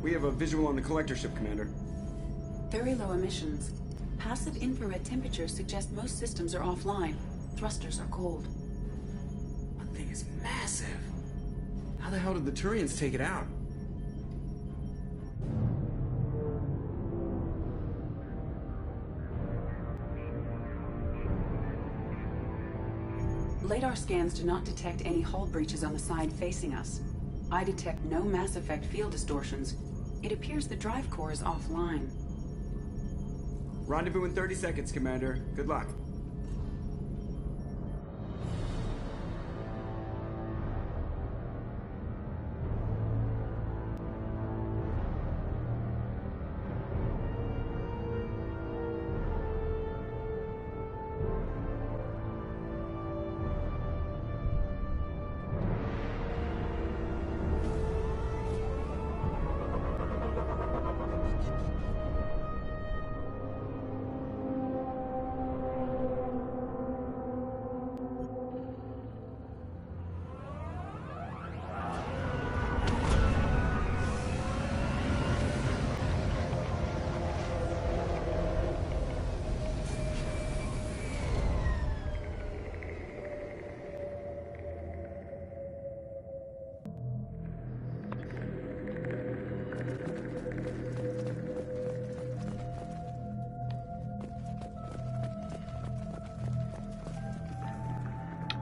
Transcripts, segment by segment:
We have a visual on the collector ship, Commander. Very low emissions. Passive infrared temperatures suggest most systems are offline. Thrusters are cold. That thing is massive. How the hell did the Turians take it out? Radar scans do not detect any hull breaches on the side facing us. I detect no mass effect field distortions. It appears the drive core is offline. Rendezvous in 30 seconds, Commander. Good luck.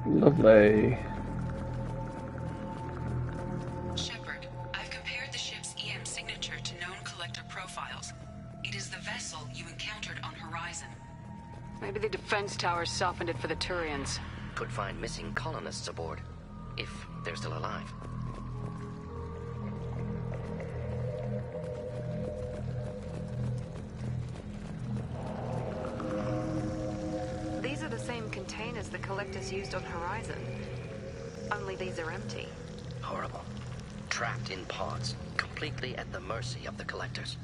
Lovely. Shepard, I've compared the ship's EM signature to known collector profiles. It is the vessel you encountered on Horizon. Maybe the defense towers softened it for the Turians. Could find missing colonists aboard, if they're still alive. These are the same containers the collectors used on Horizon. Only these are empty. Horrible. Trapped in pods, completely at the mercy of the collectors.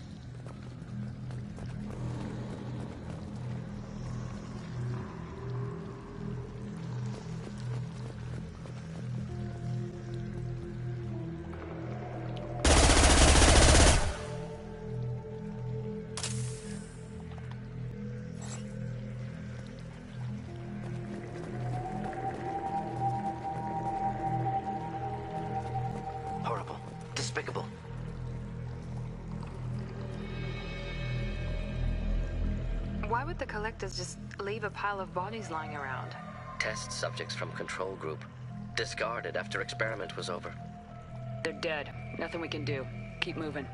Horrible. Despicable. Why would the collectors just leave a pile of bodies lying around? Test subjects from control group. Discarded after experiment was over. They're dead. Nothing we can do. Keep moving.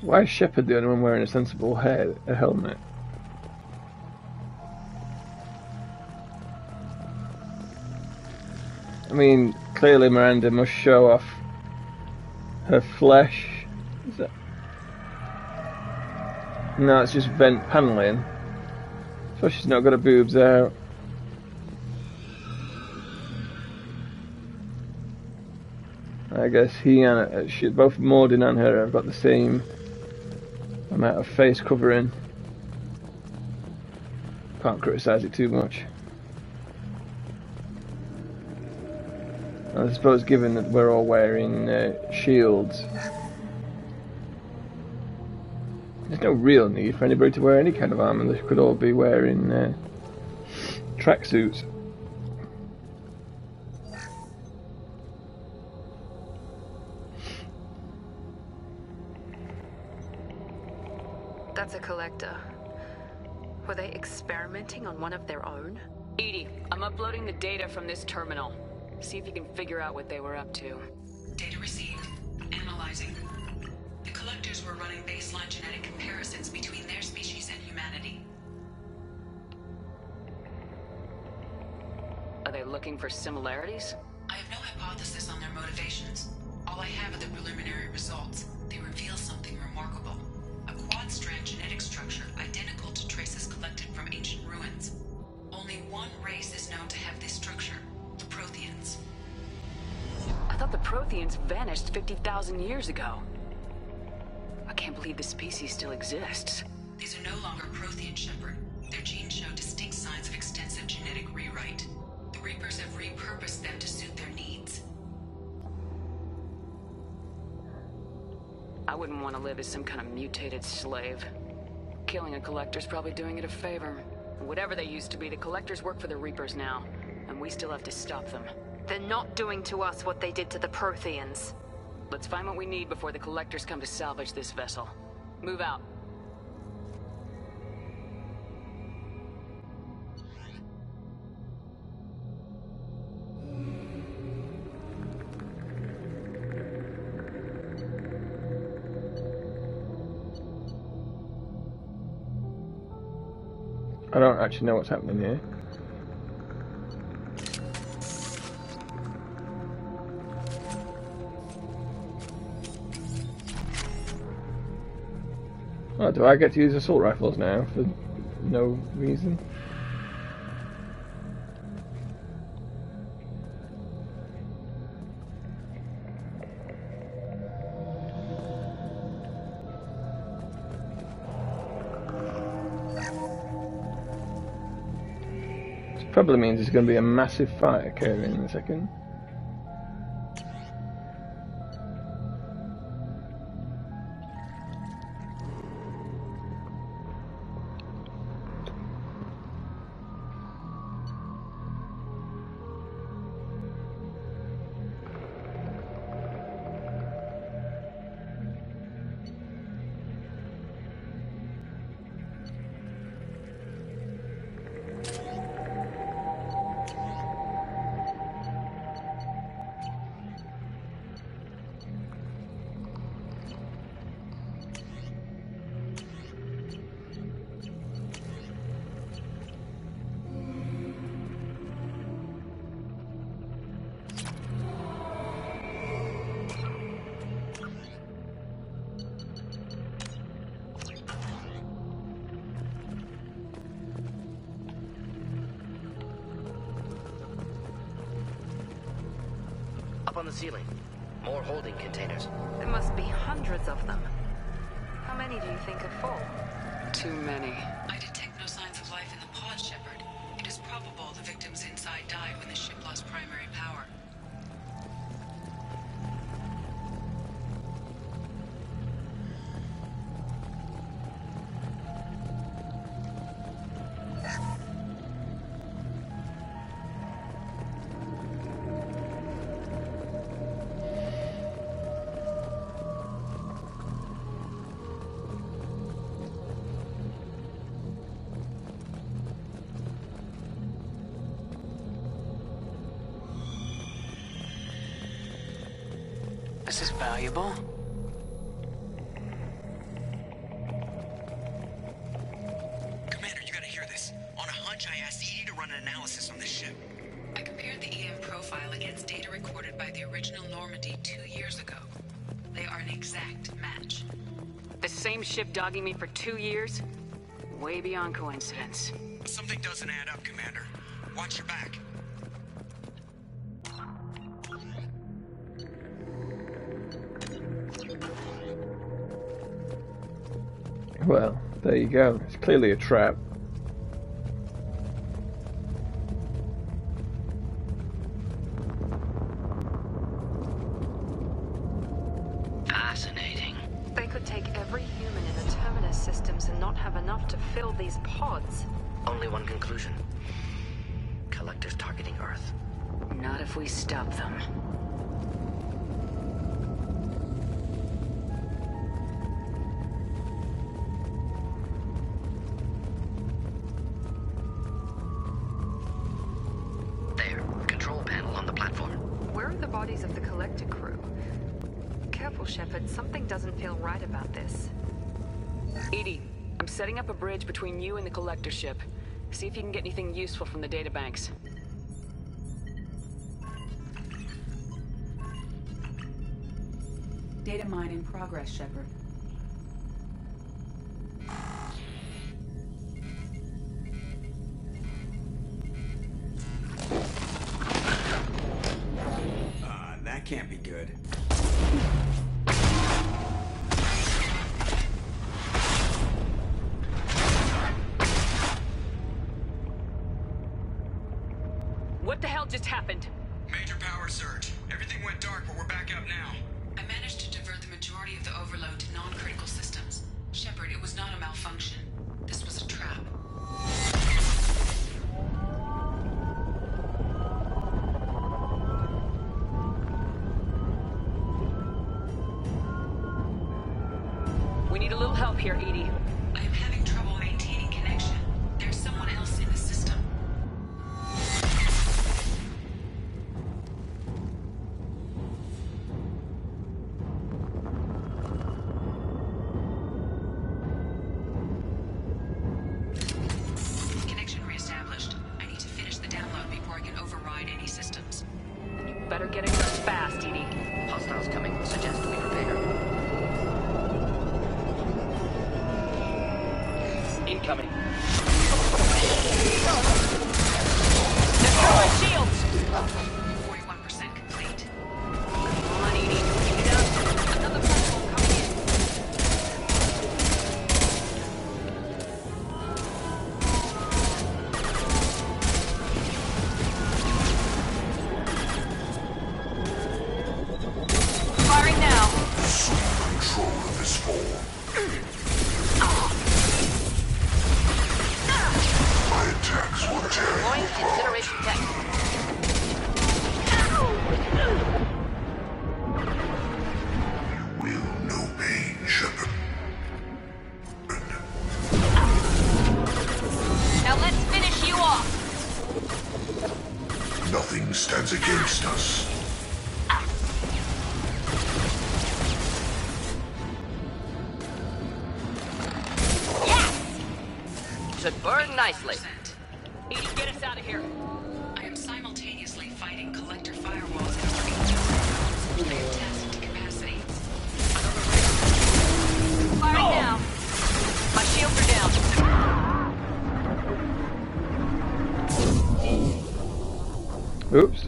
Why is Shepard the only one wearing a sensible helmet? I mean, clearly Miranda must show off her flesh. Is that... No, it's just vent paneling. So she's not got her boobs out. I guess he and both Morden and her have got the same amount of face covering. Can't criticise it too much. I suppose given that we're all wearing shields, there's no real need for anybody to wear any kind of armour. They could all be wearing tracksuits. That's a collector. Were they experimenting on one of their own? Edie, I'm uploading the data from this terminal. See if you can figure out what they were up to. Data received. Analyzing. The collectors were running baseline genetic comparisons between their species and humanity. Are they looking for similarities? I have no hypothesis on their motivations. All I have are the preliminary results. They reveal something remarkable. A quad-strand genetic structure identical to traces collected from ancient ruins. Only one race is known to have this structure, the Protheans. I thought the Protheans vanished 50,000 years ago. I can't believe the species still exists. These are no longer Prothean, Shepard. Their genes show distinct signs of extensive genetic rewrite. The Reapers have repurposed them to suit their needs. I wouldn't want to live as some kind of mutated slave. Killing a collector's probably doing it a favor. Whatever they used to be, the collectors work for the Reapers now, and we still have to stop them. They're not doing to us what they did to the Protheans. Let's find what we need before the collectors come to salvage this vessel. Move out. I don't actually know what's happening here. Oh, do I get to use assault rifles now for no reason? This probably means there's going to be a massive fight occurring in a second. Up on the ceiling. More holding containers. There must be hundreds of them. How many do you think are full? Too many. I detect no signs of life in the pod, Shepard. It is probable the victims inside died when the ship lost primary power. This is valuable. Commander, you gotta hear this. On a hunch, I asked Edie to run an analysis on this ship. I compared the EM profile against data recorded by the original Normandy 2 years ago. They are an exact match. The same ship dogging me for 2 years? Way beyond coincidence. Something doesn't add up, Commander. Watch your back. Well, there you go. It's clearly a trap. Fascinating. They could take every human in the Terminus systems and not have enough to fill these pods. Only one conclusion. Collectors targeting Earth. Not if we stop them. There. Control panel on the platform. Where are the bodies of the Collector crew? Careful, Shepard. Something doesn't feel right about this. Edie, I'm setting up a bridge between you and the Collector ship. See if you can get anything useful from the databanks. Data mine in progress, Shepard. That can't be good. What the hell just happened? Major power surge. Everything went dark, but we're back up now. I managed to divert the majority of the overload to non-critical systems. Shepard, it was not a malfunction. This was a trap. We need a little help here, Edie. I am having trouble maintaining connection. There's someone else in the system. Connection reestablished. I need to finish the download before I can override any systems. Then you better get it done fast, Edie. Hostiles coming. Suggest we prepare. Incoming. Destroy shields! 41% complete. Come on, Edie. Get out. Another platform coming in. Firing now. Control of this form. My attacks will tear Deploying you apart. incineration tech. You will know pain, Shepard. Now let's finish you off. Nothing stands against us. Should burn nicely. Edie, get us out of here. I am simultaneously fighting collector firewalls and overheating. I am tasked to capacity. Firing now. My shields are down. Oops.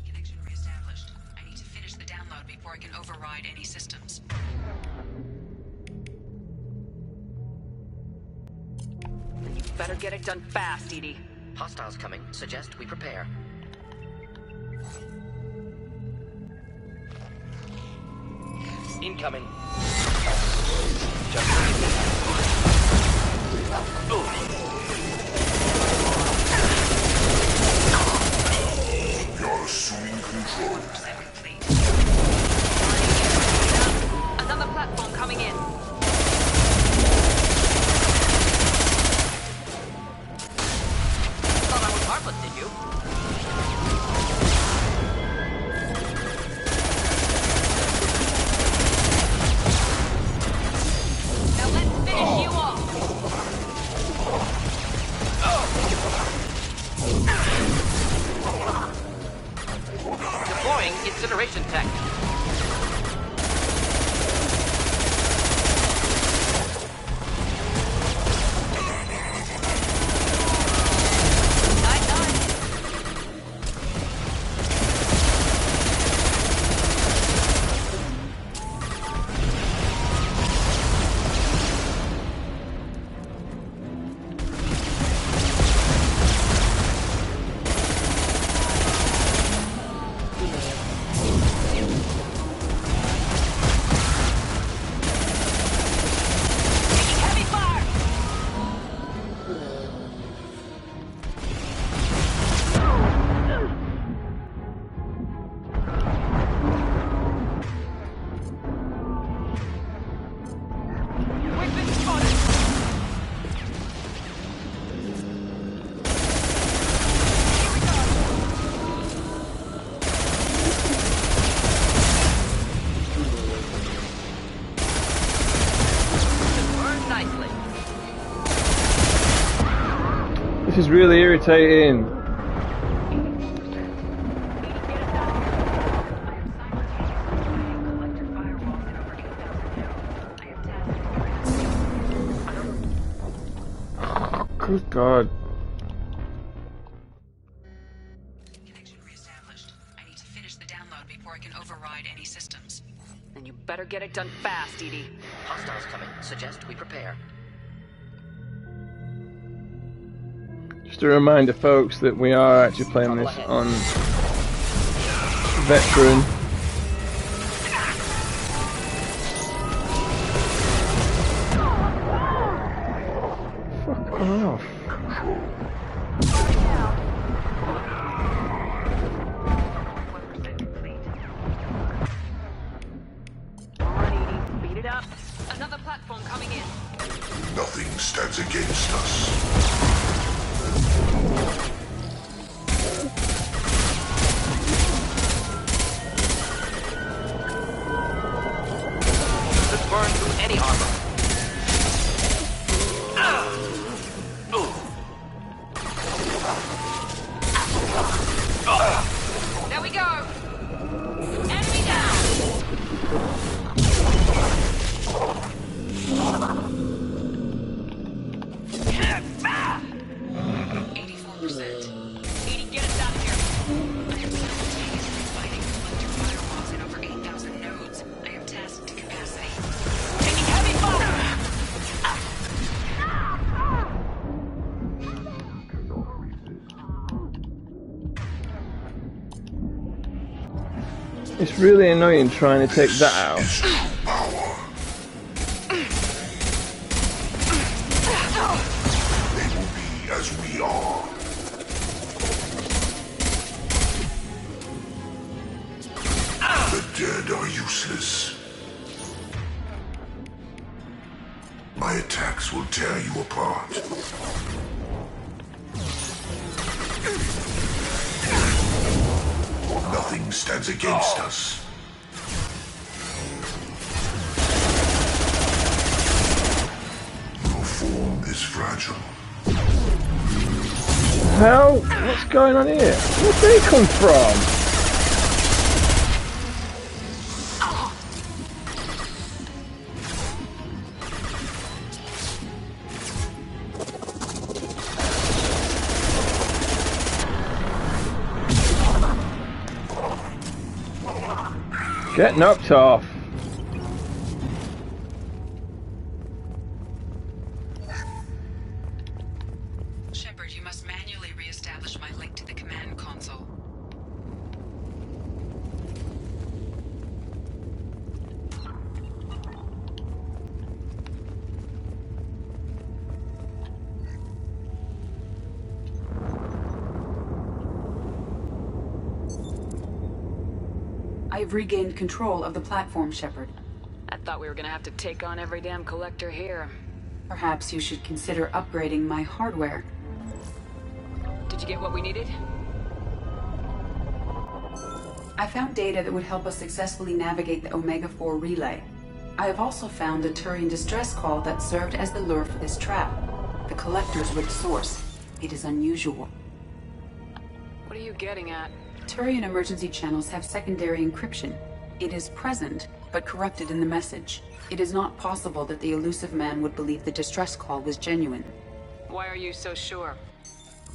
Connection reestablished. I need to finish the download before I can override any systems. Then you better get it done fast, Edie. Hostiles coming. Suggest we prepare. Incoming. You're assuming control. 100% complete. Another platform coming in. Thought I was harmless, did you? Now let's finish you off. Deploying incineration tech. Night, night. Taking heavy fire. We've been spotted. Should burn nicely. This is really irritating. Good God. Connection reestablished. I need to finish the download before I can override any systems. Then you better get it done fast, Edie. Hostiles coming. Suggest we prepare. Just a reminder, folks, that we are actually playing this on Veteran. Fuck off. Beat it up. Another platform coming in. Nothing stands against us. Could burn through any armor. There we go. Enemy down. 84%. 80, get us out of here. I am simultaneously fighting collector firewalls in over 8,000 nodes. I am tasked to capacity. Taking heavy fire. It's really annoying trying to take that out. Is true power. They will be as we are. The dead are useless. My attacks will tear you apart. Nothing stands against us. Your form is fragile. Hell, what's going on here? Where'd they come from? Get knocked off. Shepard, you must manually re-establish my link to the command console. I've regained control of the platform, Shepard. I thought we were gonna have to take on every damn collector here. Perhaps you should consider upgrading my hardware. Did you get what we needed? I found data that would help us successfully navigate the Omega-4 relay. I have also found a Turian distress call that served as the lure for this trap. The collectors were the source. It is unusual. What are you getting at? Turian emergency channels have secondary encryption. It is present, but corrupted in the message. It is not possible that the elusive man would believe the distress call was genuine. Why are you so sure?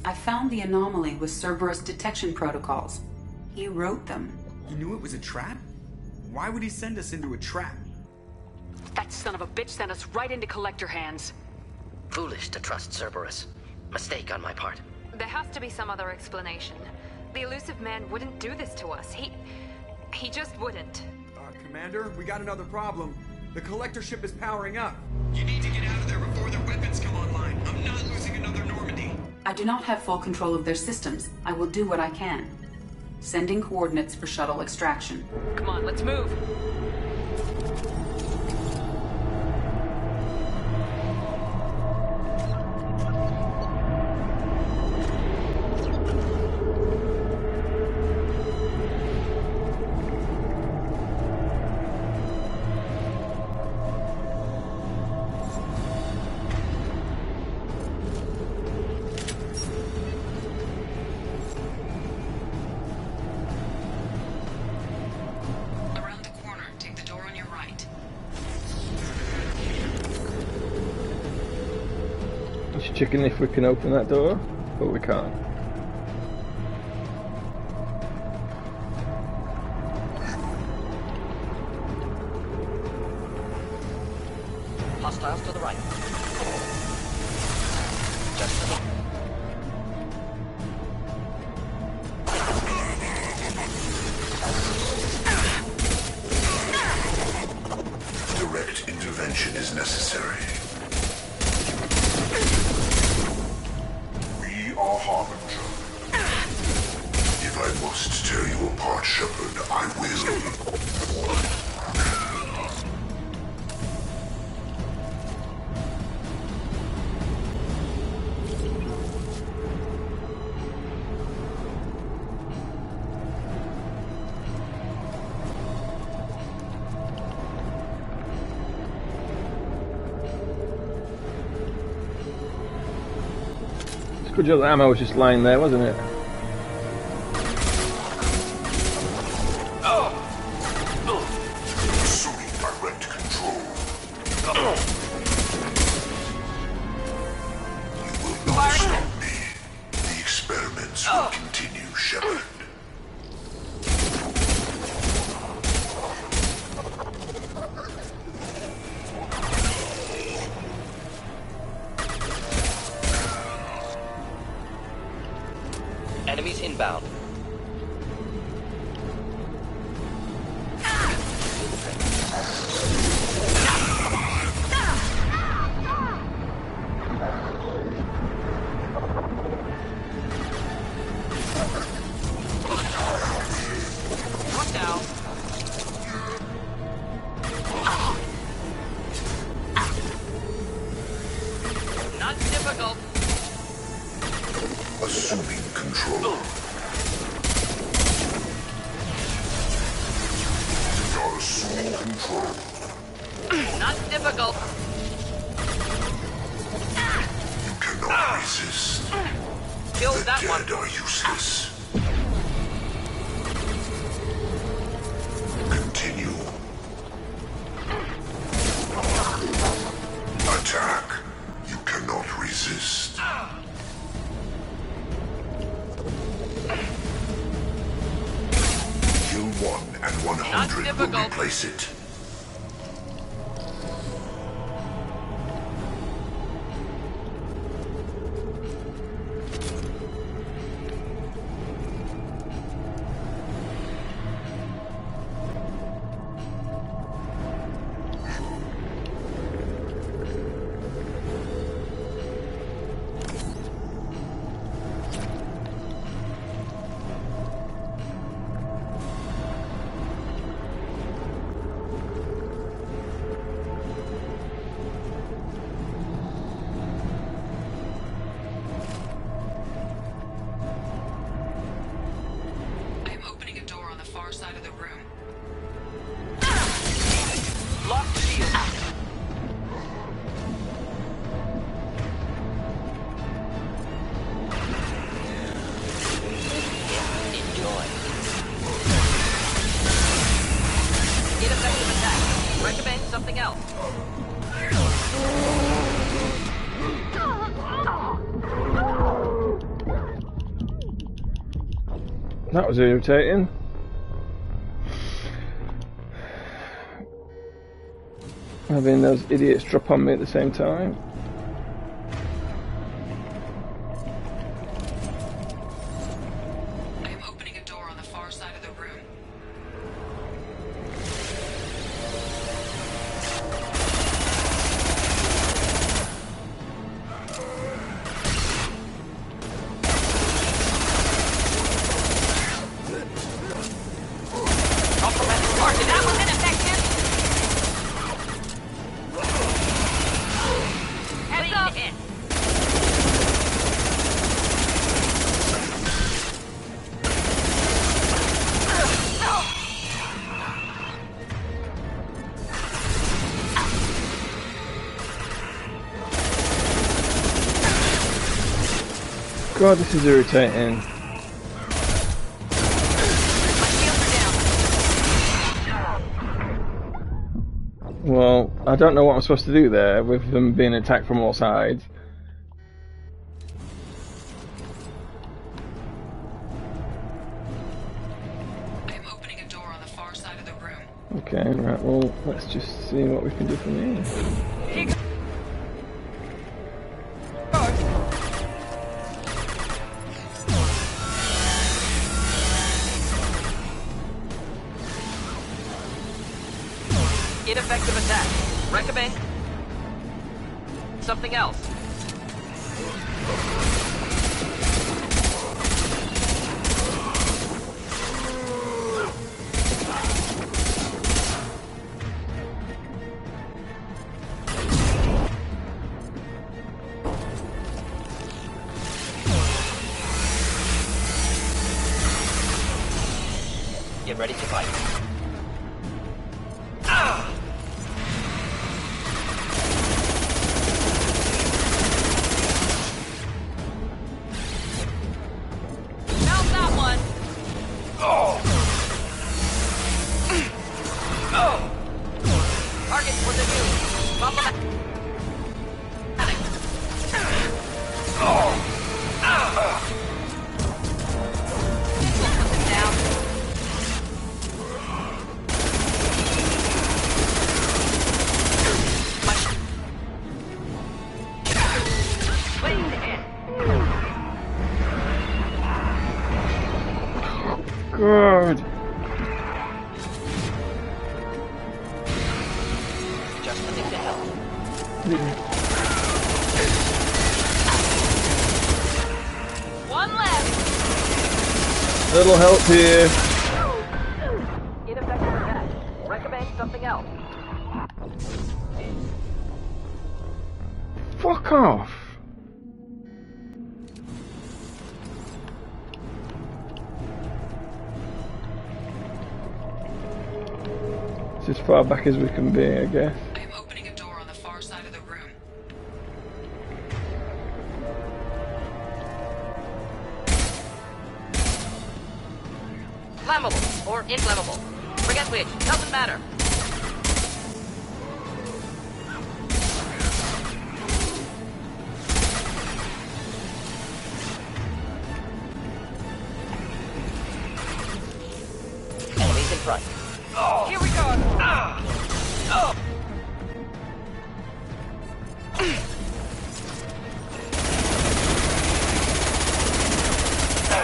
I found the anomaly with Cerberus detection protocols. He wrote them. He knew it was a trap? Why would he send us into a trap? That son of a bitch sent us right into collector hands. Foolish to trust Cerberus. Mistake on my part. There has to be some other explanation. The elusive man wouldn't do this to us. He just wouldn't. Commander, we got another problem. The collector ship is powering up. You need to get out of there before their weapons come online. I'm not losing another Normandy. I do not have full control of their systems. I will do what I can. Sending coordinates for shuttle extraction. Come on, let's move. Checking if we can open that door, but we can't. Hostiles to the right. Just to the necessary. We are Harbinger. If I must tear you apart, Shepard, I will. Good job the ammo was just lying there, wasn't it? Assuming direct control. You will not stop me. The experiments will continue, Shepard. Enemies inbound. Watch out. Not difficult. Assuming control. Now assume control. Not difficult. You cannot resist. Killed The that dead one. are useless. Continue. Attack. You cannot resist. Kill one and 100 will difficult. replace it. I am opening a door on the far side of the room. Lock shield. Enjoy. Ineffective attack. Recommend something else. That was irritating. Having those idiots drop on me at the same time. I am opening a door on the far side of the room. Compromising target. That was ineffective. Heavy hit. God, this is irritating. My shields are down. Well, I don't know what I'm supposed to do there with them being attacked from all sides. I am opening a door on the far side of the room. Okay, right, well, let's just see what we can do from here. Ineffective attack. Recommend. something else. Get ready to fight. Found that one. Target for the new. Problematic. God. Just a thing to help. One left. Little help here. Ineffective attack. Recommend something else. Fuck off. It's as far back as we can be, I guess. I am opening a door on the far side of the room. Flammable or inflammable. Forget which. Doesn't matter. Enemies in front. Here we go.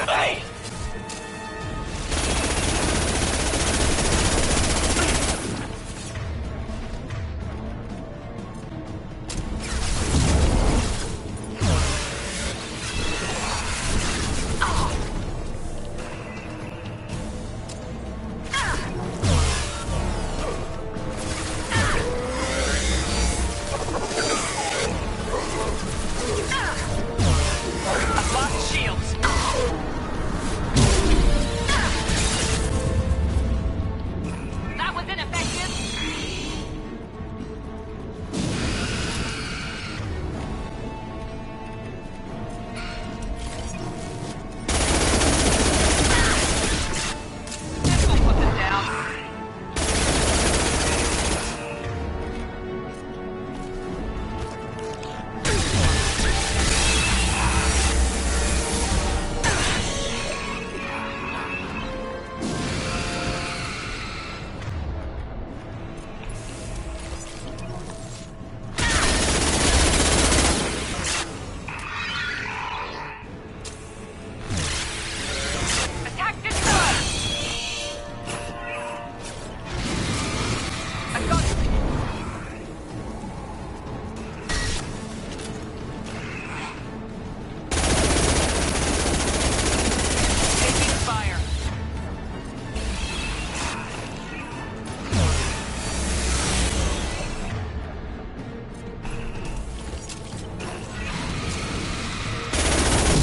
Hey! Lost shields. That was ineffective. This will put them down. Attack this one! I got it! Taking fire.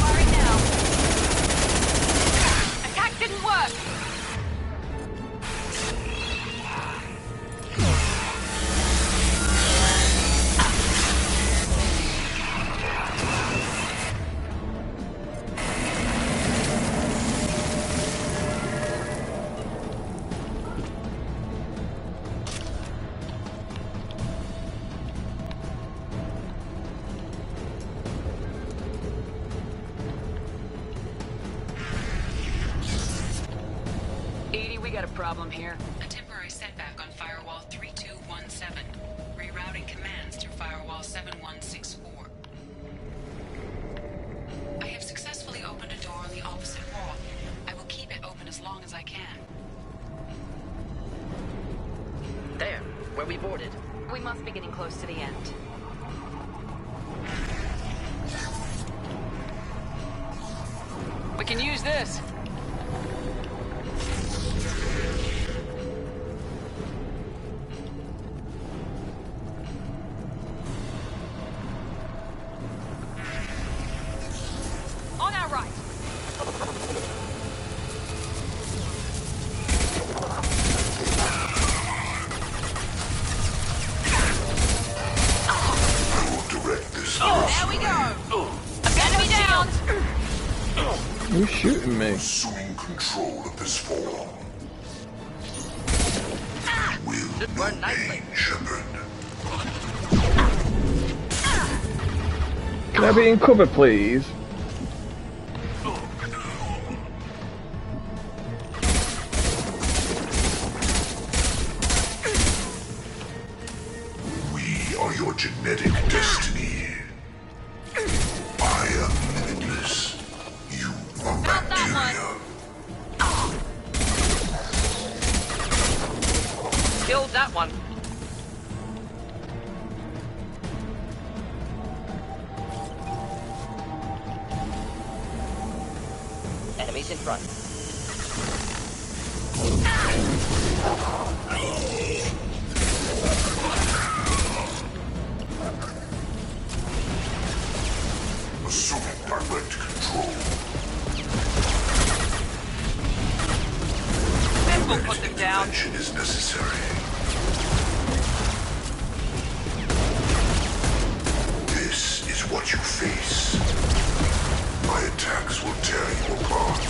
Firing now. Attack didn't work! Edie, we got a problem here. A temporary setback on firewall 3217. Rerouting commands through firewall 7164. I have successfully opened a door on the opposite wall. I will keep it open as long as I can. There, where we boarded. We must be getting close to the end. can use this. On our right. I will direct this There we go. Enemy down. Who's shooting me? assuming control of this form. Will Should burn nicely. remain Shepard. Can I be in cover, please? We are your genetic destiny. I am limitless. You are Found that bacteria. Killed that one. Enemies in front. Assuming direct control. This will put them down. Intervention is necessary. This is what you face. My attacks will tear you apart.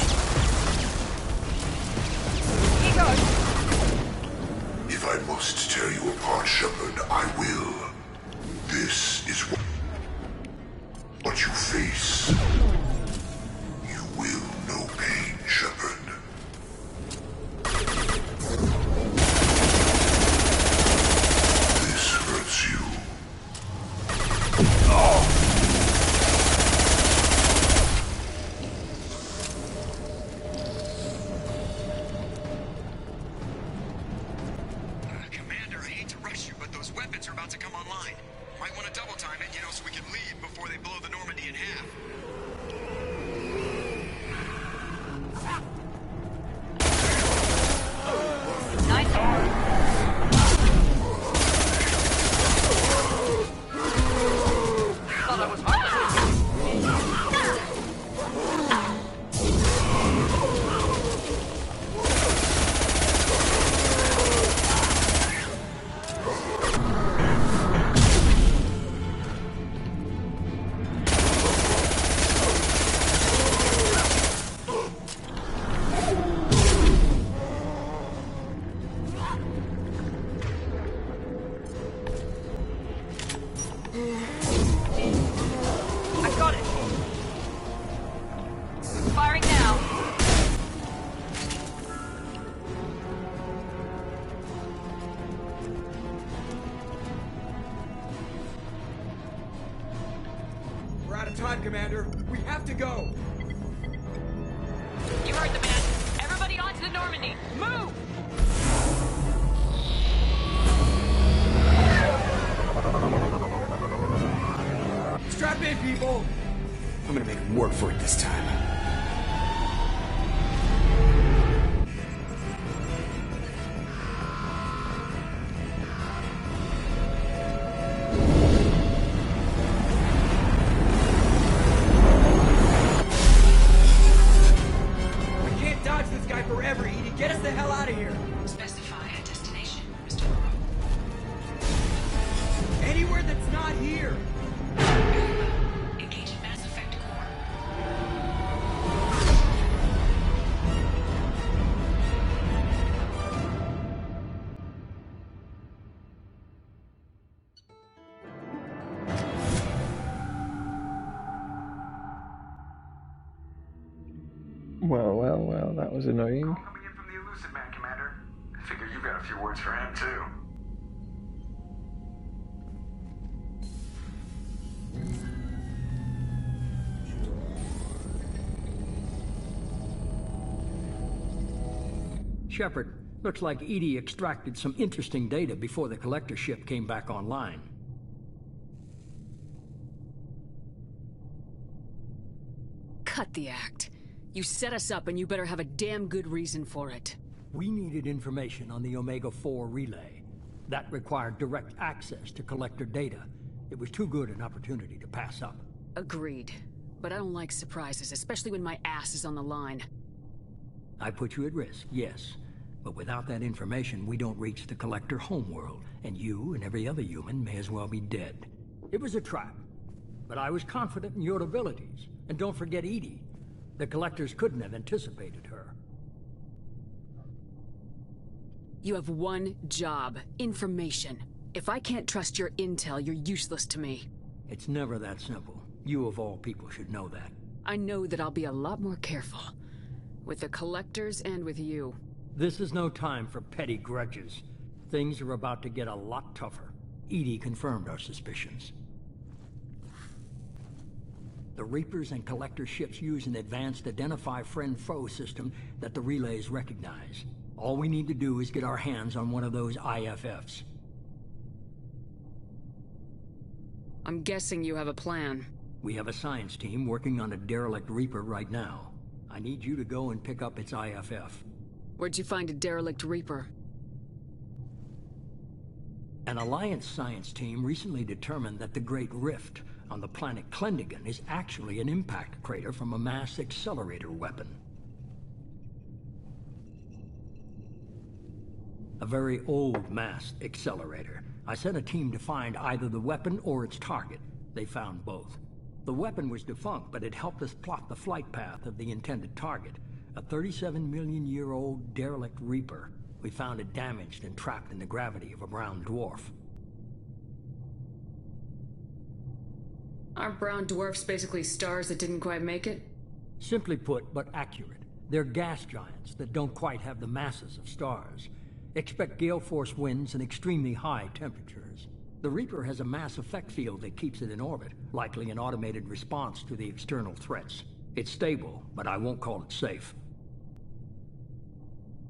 He goes. If I must tear you apart, Shepard, I will. This is what you face. You will know pain, Shepard. This hurts you. Commander, I hate to rush you, but those weapons are about to come online. Might want to double time it, so we can leave before they blow the Normandy in half. Nice. Thought I was harmless. I got it. Firing now. We're out of time, Commander. We have to go. You heard the man. Everybody onto the Normandy. Move! Strap in, people. I'm gonna make him work for it this time. I can't dodge this guy forever, Edie. Get us the hell out of here. Specify a destination, Mr. Moreau. Anywhere that's not here. Engage in Mass Effect core. Well, that was annoying. Call coming in from the Elusive Man, Commander. I figure you got a few words for him, too. Shepard, looks like Edie extracted some interesting data before the collector ship came back online. Cut the act. You set us up, and you better have a damn good reason for it. We needed information on the Omega-4 relay. That required direct access to Collector data. It was too good an opportunity to pass up. Agreed. But I don't like surprises, especially when my ass is on the line. I put you at risk, yes. But without that information, we don't reach the Collector homeworld, and you and every other human may as well be dead. It was a trap, but I was confident in your abilities. And don't forget Edie. The Collectors couldn't have anticipated her. You have one job. Information. If I can't trust your intel, you're useless to me. It's never that simple. You of all people should know that. I know that I'll be a lot more careful. With the Collectors and with you. This is no time for petty grudges. Things are about to get a lot tougher. Edie confirmed our suspicions. The Reapers and Collector ships use an advanced Identify Friend-Foe system that the relays recognize. All we need to do is get our hands on one of those IFFs. I'm guessing you have a plan. We have a science team working on a derelict Reaper right now. I need you to go and pick up its IFF. Where'd you find a derelict Reaper? An Alliance science team recently determined that the Great Rift on the planet Klendigan is actually an impact crater from a mass accelerator weapon. A very old mass accelerator. I sent a team to find either the weapon or its target. They found both. The weapon was defunct, but it helped us plot the flight path of the intended target. A 37-million-year-old derelict Reaper. We found it damaged and trapped in the gravity of a brown dwarf. Aren't brown dwarfs basically stars that didn't quite make it? Simply put, but accurate. They're gas giants that don't quite have the masses of stars. Expect gale force winds and extremely high temperatures. The Reaper has a mass effect field that keeps it in orbit, likely an automated response to the external threats. It's stable, but I won't call it safe.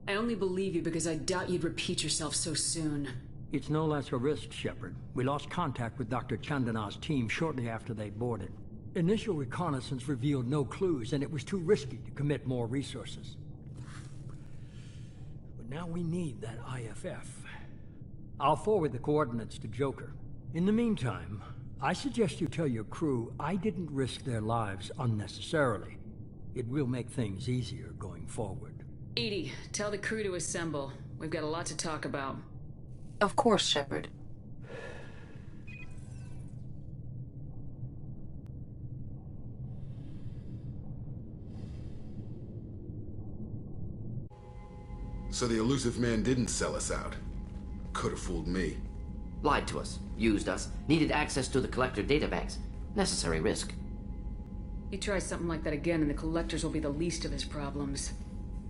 I only believe you because I doubt you'd repeat yourself so soon. It's no less a risk, Shepard. We lost contact with Dr. Chandana's team shortly after they boarded. Initial reconnaissance revealed no clues, and it was too risky to commit more resources. But now we need that IFF. I'll forward the coordinates to Joker. In the meantime, I suggest you tell your crew I didn't risk their lives unnecessarily. It will make things easier going forward. Edie, tell the crew to assemble. We've got a lot to talk about. Of course, Shepard. So the elusive man didn't sell us out. Could have fooled me. Lied to us, used us, needed access to the Collector databanks. Necessary risk. He tries something like that again and the Collectors will be the least of his problems.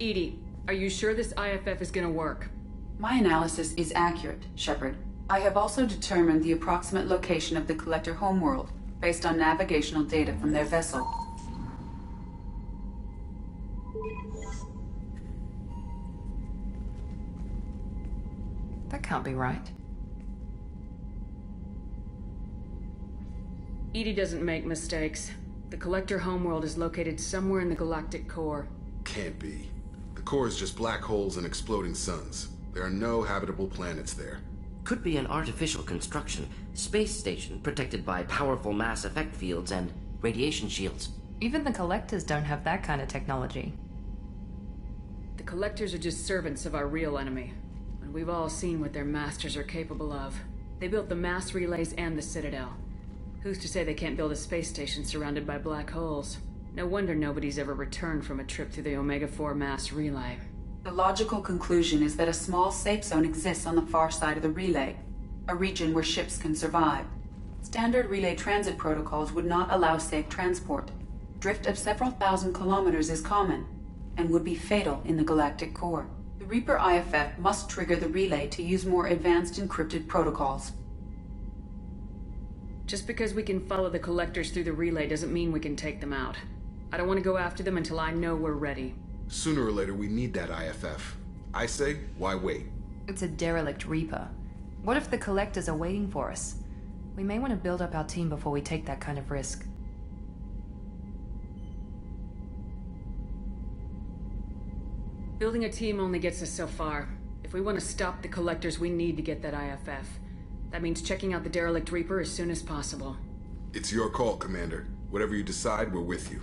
Edie, are you sure this IFF is gonna work? My analysis is accurate, Shepard. I have also determined the approximate location of the Collector homeworld, based on navigational data from their vessel. That can't be right. Edie doesn't make mistakes. The Collector homeworld is located somewhere in the galactic core. Can't be. The core is just black holes and exploding suns. There are no habitable planets there. Could be an artificial construction, space station protected by powerful mass effect fields and radiation shields. Even the Collectors don't have that kind of technology. The Collectors are just servants of our real enemy. And we've all seen what their masters are capable of. They built the mass relays and the Citadel. Who's to say they can't build a space station surrounded by black holes? No wonder nobody's ever returned from a trip through the Omega-4 mass relay. The logical conclusion is that a small safe zone exists on the far side of the relay, a region where ships can survive. Standard relay transit protocols would not allow safe transport. Drift of several thousand kilometers is common, and would be fatal in the galactic core. The Reaper IFF must trigger the relay to use more advanced encrypted protocols. Just because we can follow the Collectors through the relay doesn't mean we can take them out. I don't want to go after them until I know we're ready. Sooner or later, we need that IFF. I say, why wait? It's a derelict Reaper. What if the Collectors are waiting for us? We may want to build up our team before we take that kind of risk. Building a team only gets us so far. If we want to stop the Collectors, we need to get that IFF. That means checking out the derelict Reaper as soon as possible. It's your call, Commander. Whatever you decide, we're with you.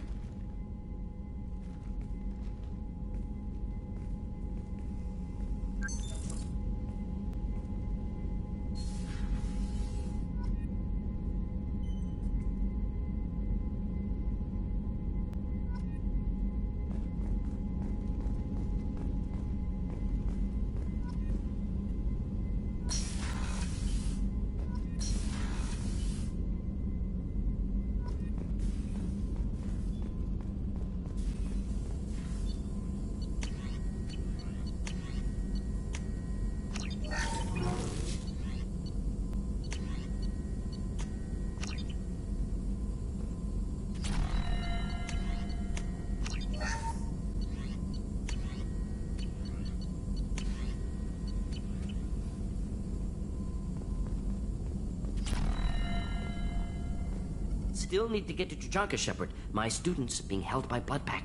Still need to get to Tuchanka, Shepard. My student's being held by Bloodpack.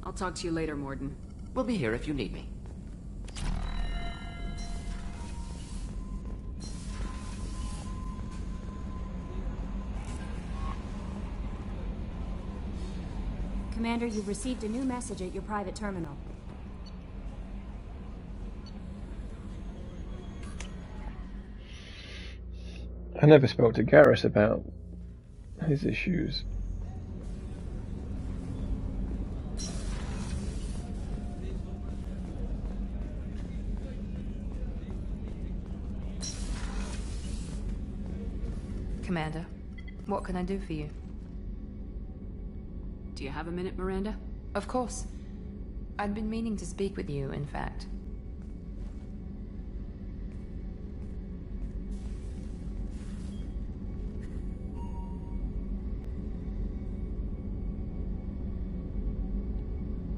I'll talk to you later, Morden. We'll be here if you need me. Commander, you've received a new message at your private terminal. I never spoke to Garrus about his issues. Commander, what can I do for you? Do you have a minute, Miranda? Of course. I'd been meaning to speak with you, in fact.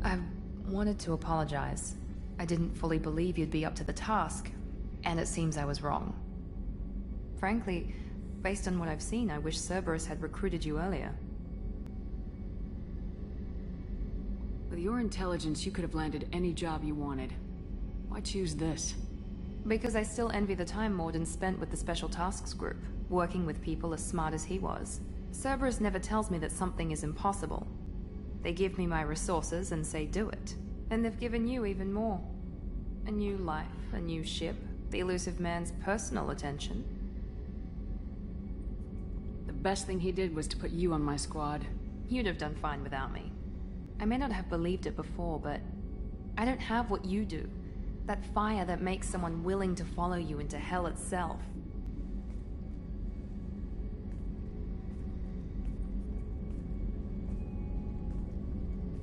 I wanted to apologize. I didn't fully believe you'd be up to the task, and it seems I was wrong. Frankly, based on what I've seen, I wish Cerberus had recruited you earlier. With your intelligence, you could have landed any job you wanted. Why choose this? Because I still envy the time Morden spent with the Special Tasks Group, working with people as smart as he was. Cerberus never tells me that something is impossible. They give me my resources and say do it. And they've given you even more. A new life, a new ship, the elusive man's personal attention. The best thing he did was to put you on my squad. You'd have done fine without me. I may not have believed it before, but I don't have what you do. That fire that makes someone willing to follow you into hell itself.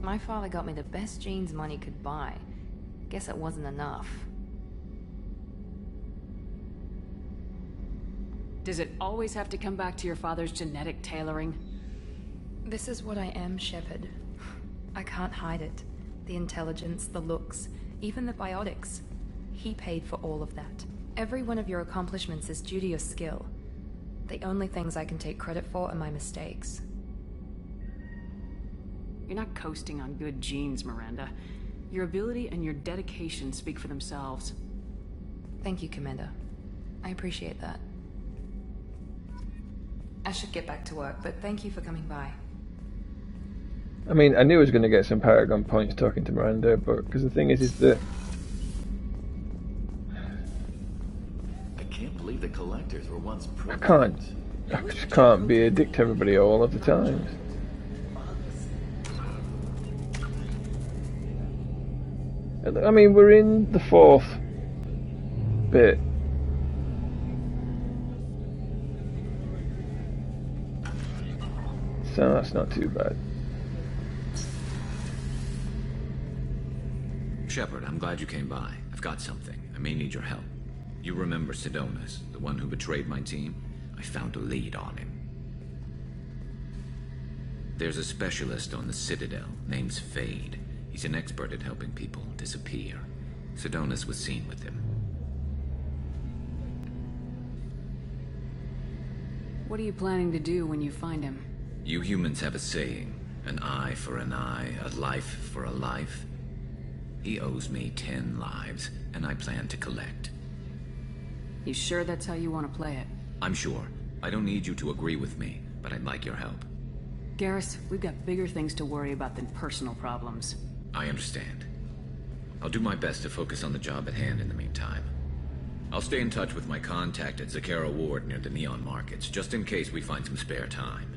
My father got me the best jeans money could buy. Guess it wasn't enough. Does it always have to come back to your father's genetic tailoring? This is what I am, Shepard. I can't hide it. The intelligence, the looks, even the biotics. He paid for all of that. Every one of your accomplishments is due to your skill. The only things I can take credit for are my mistakes. You're not coasting on good genes, Miranda. Your ability and your dedication speak for themselves. Thank you, Commander. I appreciate that. I should get back to work, but thank you for coming by. I mean, I knew I was going to get some Paragon points talking to Miranda, but because the thing is that I can't believe the Collectors were once I just can't be a dick to everybody all of the time. I mean, we're in the 4th bit. So that's not too bad. Shepard, I'm glad you came by. I've got something. I may need your help. You remember Sidonus, the one who betrayed my team? I found a lead on him. There's a specialist on the Citadel, name's Fade. He's an expert at helping people disappear. Sidonus was seen with him. What are you planning to do when you find him? You humans have a saying, an eye for an eye, a life for a life. He owes me 10 lives, and I plan to collect. You sure that's how you want to play it? I'm sure. I don't need you to agree with me, but I'd like your help. Garrus, we've got bigger things to worry about than personal problems. I understand. I'll do my best to focus on the job at hand in the meantime. I'll stay in touch with my contact at Zakara Ward near the Neon Markets, just in case we find some spare time.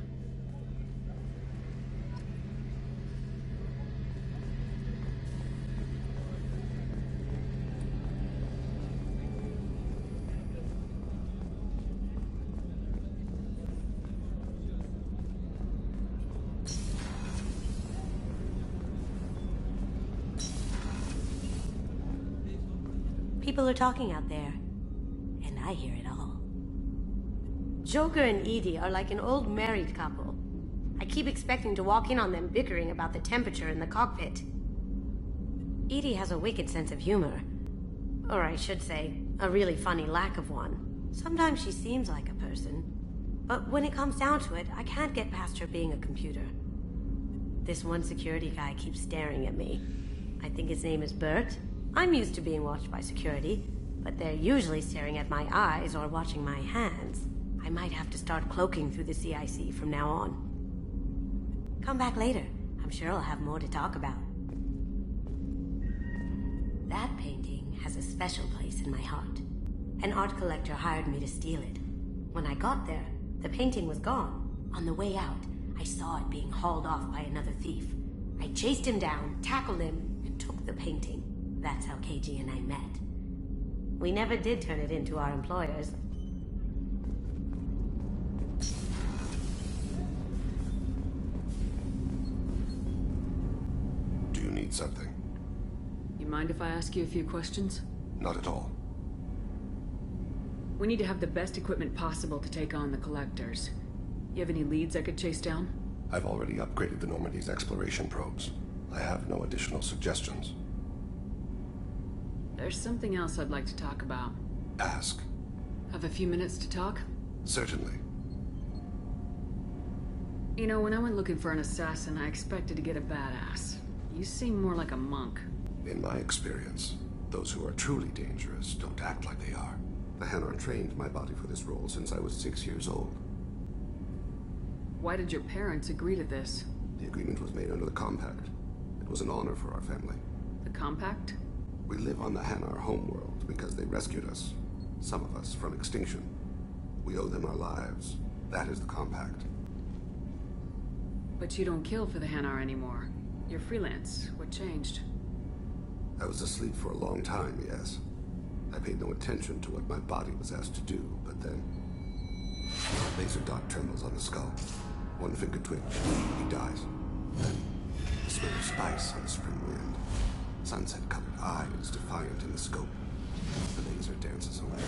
People are talking out there, and I hear it all. Joker and Edie are like an old married couple. I keep expecting to walk in on them bickering about the temperature in the cockpit. Edie has a wicked sense of humor. Or I should say, a really funny lack of one. Sometimes she seems like a person, but when it comes down to it, I can't get past her being a computer. This one security guy keeps staring at me. I think his name is Bert. I'm used to being watched by security, but they're usually staring at my eyes or watching my hands. I might have to start cloaking through the CIC from now on. Come back later. I'm sure I'll have more to talk about. That painting has a special place in my heart. An art collector hired me to steal it. When I got there, the painting was gone. On the way out, I saw it being hauled off by another thief. I chased him down, tackled him, and took the painting. That's how KG and I met. We never did turn it into our employers. Do you need something? You mind if I ask you a few questions? Not at all. We need to have the best equipment possible to take on the Collectors. You have any leads I could chase down? I've already upgraded the Normandy's exploration probes. I have no additional suggestions. There's something else I'd like to talk about. Ask. Have a few minutes to talk? Certainly. You know, when I went looking for an assassin, I expected to get a badass. You seem more like a monk. In my experience, those who are truly dangerous don't act like they are. The Hanar trained my body for this role since I was 6 years old. Why did your parents agree to this? The agreement was made under the Compact. It was an honor for our family. The Compact? We live on the Hanar homeworld because they rescued us. Some of us from extinction. We owe them our lives. That is the Compact. But you don't kill for the Hanar anymore. You're freelance. What changed? I was asleep for a long time, yes. I paid no attention to what my body was asked to do, but then... a laser dot trembles on the skull. One finger twitch. He dies. Then, the smell of spice on the spring wind. Sunset-colored eyes defiant in the scope. The laser dances away.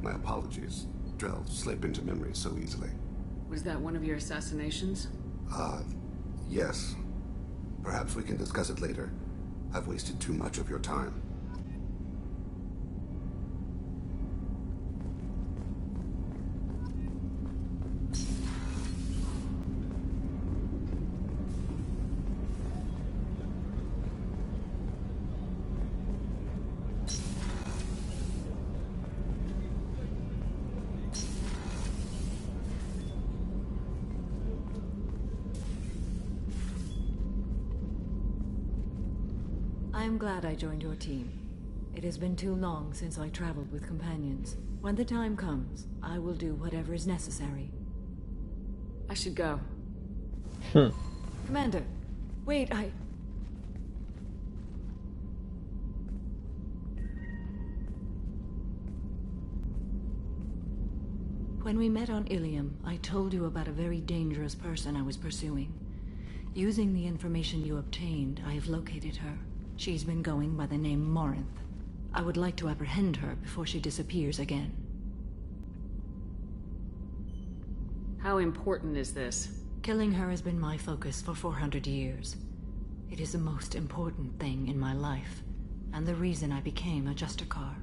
My apologies. Drell slip into memory so easily. Was that one of your assassinations? Yes. Perhaps we can discuss it later. I've wasted too much of your time. I'm glad I joined your team. It has been too long since I traveled with companions. When the time comes, I will do whatever is necessary. I should go. Commander, wait, When we met on Ilium, I told you about a very dangerous person I was pursuing. Using the information you obtained, I have located her. She's been going by the name Morinth. I would like to apprehend her before she disappears again. How important is this? Killing her has been my focus for 400 years. It is the most important thing in my life, and the reason I became a Justicar.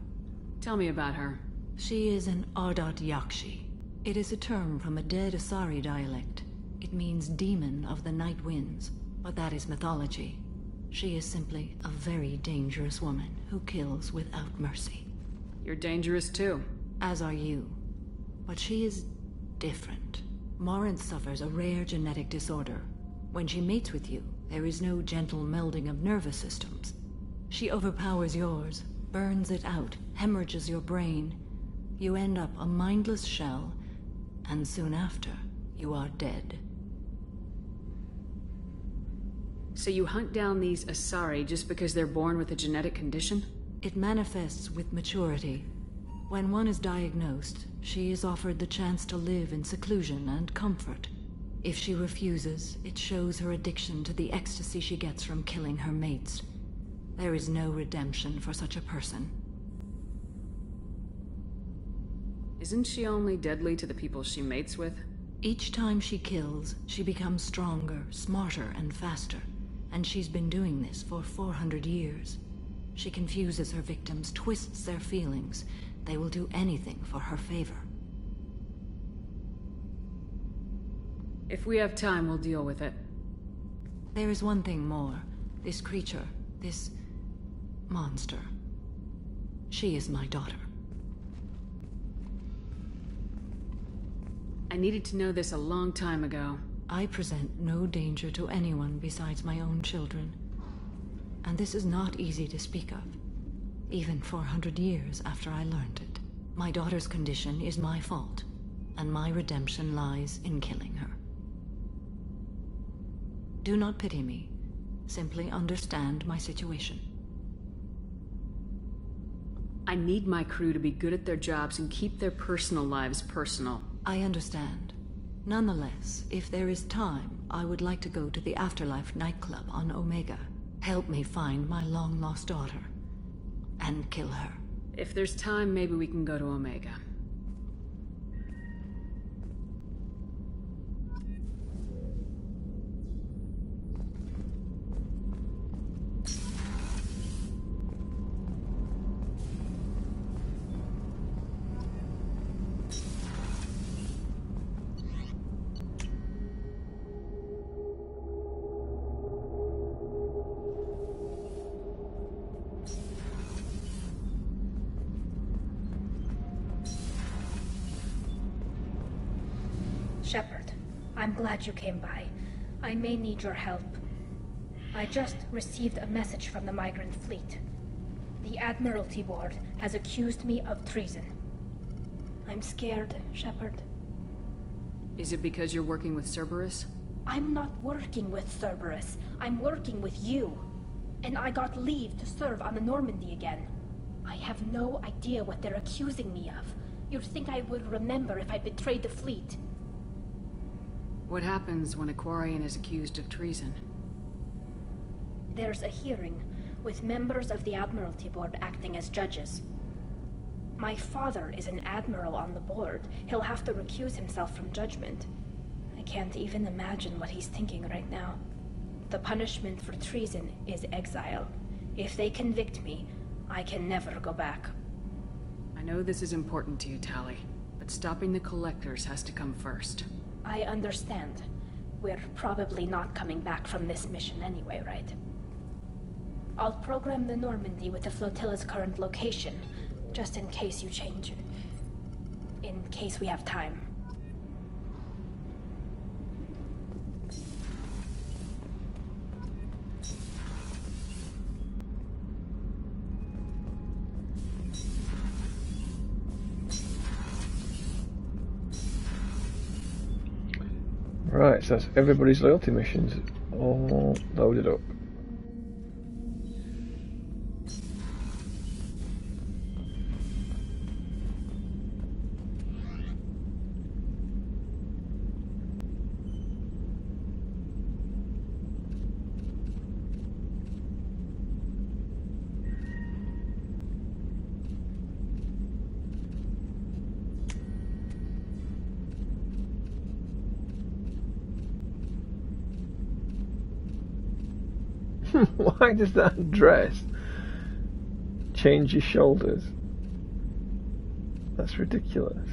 Tell me about her. She is an Ardat Yakshi. It is a term from a dead Asari dialect. It means demon of the night winds. But that is mythology. She is simply a very dangerous woman who kills without mercy. You're dangerous too. As are you. But she is different. Morinth suffers a rare genetic disorder. When she mates with you, there is no gentle melding of nervous systems. She overpowers yours, burns it out, hemorrhages your brain. You end up a mindless shell, and soon after, you are dead. So you hunt down these Asari just because they're born with a genetic condition? It manifests with maturity. When one is diagnosed, she is offered the chance to live in seclusion and comfort. If she refuses, it shows her addiction to the ecstasy she gets from killing her mates. There is no redemption for such a person. Isn't she only deadly to the people she mates with? Each time she kills, she becomes stronger, smarter, and faster. And she's been doing this for 400 years. She confuses her victims, twists their feelings. They will do anything for her favor. If we have time, we'll deal with it. There is one thing more. This creature, this monster. She is my daughter. I needed to know this a long time ago. I present no danger to anyone besides my own children. And this is not easy to speak of, even 400 years after I learned it. My daughter's condition is my fault, and my redemption lies in killing her. Do not pity me. Simply understand my situation. I need my crew to be good at their jobs and keep their personal lives personal. I understand. Nonetheless, if there is time, I would like to go to the Afterlife nightclub on Omega. Help me find my long-lost daughter. And kill her. If there's time, maybe we can go to Omega. Shepard, I'm glad you came by. I may need your help. I just received a message from the migrant fleet. The Admiralty Board has accused me of treason. I'm scared, Shepard. Is it because you're working with Cerberus? I'm not working with Cerberus. I'm working with you. And I got leave to serve on the Normandy again. I have no idea what they're accusing me of. You'd think I would remember if I betrayed the fleet. What happens when a Quarian is accused of treason? There's a hearing, with members of the Admiralty Board acting as judges. My father is an admiral on the board. He'll have to recuse himself from judgment. I can't even imagine what he's thinking right now. The punishment for treason is exile. If they convict me, I can never go back. I know this is important to you, Tali, but stopping the Collectors has to come first. I understand. We're probably not coming back from this mission anyway, right? I'll program the Normandy with the flotilla's current location, just in case you change it. In case we have time. Right, so that's everybody's loyalty missions all loaded up. Why does that dress change your shoulders? That's ridiculous.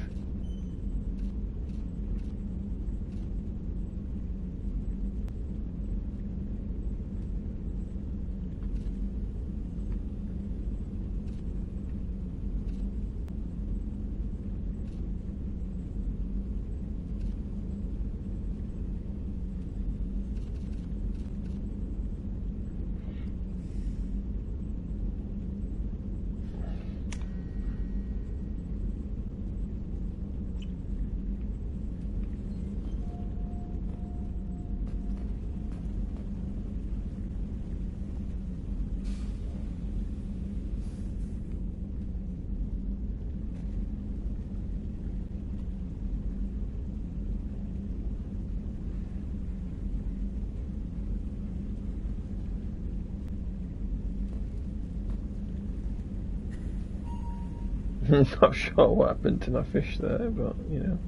Not sure what happened to my fish there, but you know.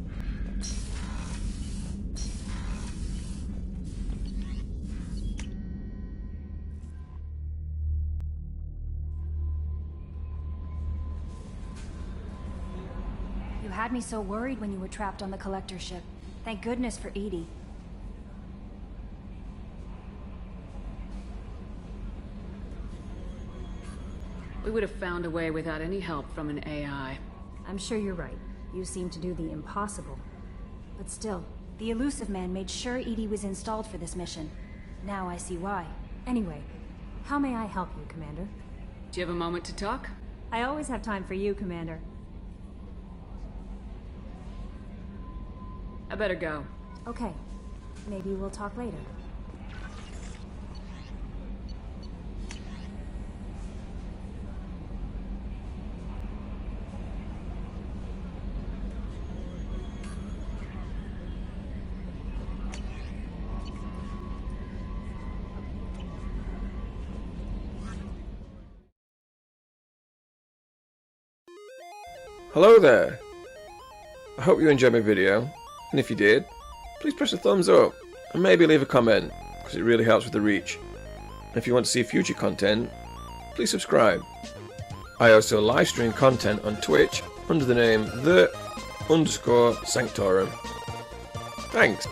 You had me so worried when you were trapped on the collector ship. Thank goodness for Edie. We would have found a way without any help from an AI. I'm sure you're right. You seem to do the impossible. But still, the Elusive Man made sure Edie was installed for this mission. Now I see why. Anyway, how may I help you, Commander? Do you have a moment to talk? I always have time for you, Commander. I better go. Okay. Maybe we'll talk later. Hello there! I hope you enjoyed my video, and if you did, please press a thumbs up, and maybe leave a comment, because it really helps with the reach. And if you want to see future content, please subscribe. I also live stream content on Twitch under the name _Sanctorum. Thanks!